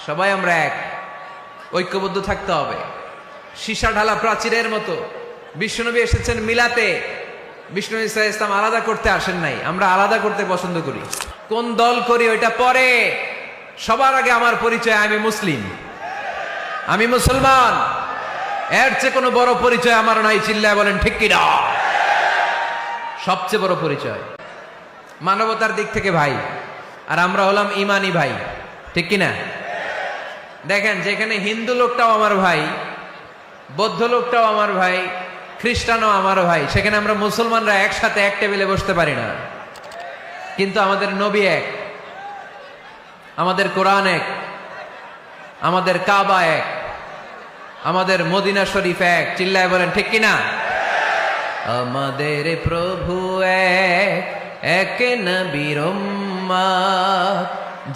সবাই আমরা এক, ঐক্যবদ্ধ থাকতে হবে। সীসা ঢালা প্রাচীরের মতো বিশ্বনবী এসেছেন মিলাতে, বিষ্ণু ঈসা ইসলাম আলাদা করতে আসেন নাই। আমরা আলাদা করতে পছন্দ করি। কোন দল করি ওইটা পরে, সবার আগে আমার পরিচয় আমি মুসলিম, আমি মুসলমান। এর চেয়ে কোনো বড় পরিচয় আমার নাই। চিল্লায় বলেন ঠিক কিনা? সবচেয়ে বড় পরিচয় মানবতার দিক থেকে ভাই, আর আমরা হলাম ইমানি ভাই, ঠিক কিনা? দেখেন, যেখানে হিন্দু লোকটাও আমার ভাই, বৌদ্ধ লোকটাও আমার ভাই, খ্রিস্টানও আমার ভাই, সেখানে আমরা মুসলমানরা একসাথে এক টেবিলে বসতে পারি না। কিন্তু আমাদের নবী এক, আমাদের কোরআন এক, আমাদের কাবা এক, আমাদের মদিনা শরীফ এক। চিল্লায় বলেন ঠিক কিনা? আমাদের প্রভু এক, এক নবীর উম্মত,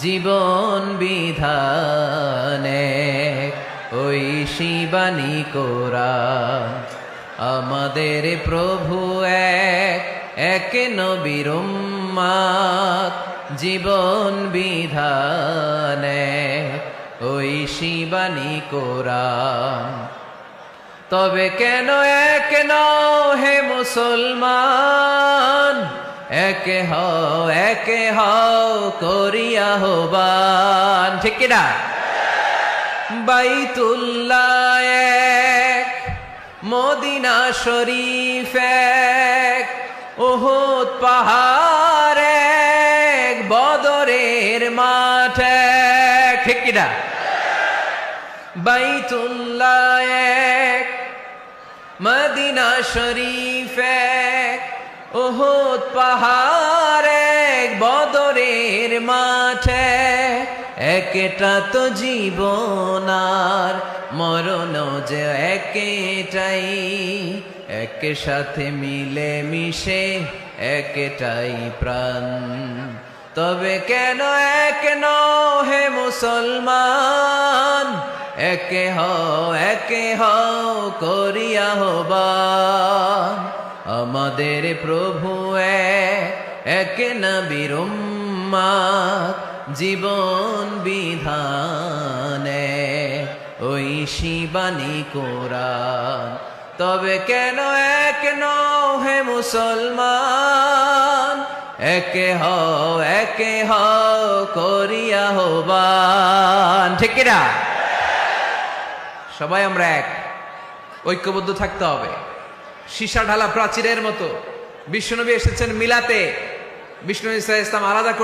জীবন বিধান এক, ওই শিবানী কোরআন। আমাদের প্রভু এক, এক নবীর উম্মত, জীবন বিধান এক, ওই শিবানী কোরআন। তবে কেন এক নও হে মুসলমান, একে হও করিয়া আহ্বান, ঠিক কিনা? বাইতুল্লাহ এক, মদিনা শরীফ এক, উহুদ পাহাড় এক, বদরের মাঠ এক, ঠিক কিনা? বাইতুল্লাহ এক, মদিনা শরীফ এক, উহুদ পাহাড় এক, বদরের মাঠ এক। একটা তো জীবন আর মরণ যে একটাই, একে সাথে মিলে মিশে একটাই প্রাণ। তবে কেন এক নও হে মুসলমান, একে হও করিয়া আহ্বান। আমাদের প্রভু এক, এক নবীর উম্মত, জীবন বিধান এক, ওই শিবানী কোরআন। তবে কেন এক নও হে মুসলমান, একে হও করিয়া আহ্বান, ঠিক কিনা? সবাই আমরা এক, ঐক্যবদ্ধ থাকতে হবে। সীসা ঢালা প্রাচীরের মতো বিশ্বনবী এসেছেন মিলাতে, বিষ্ণু ঈসা ইসলাম আলাদা করতে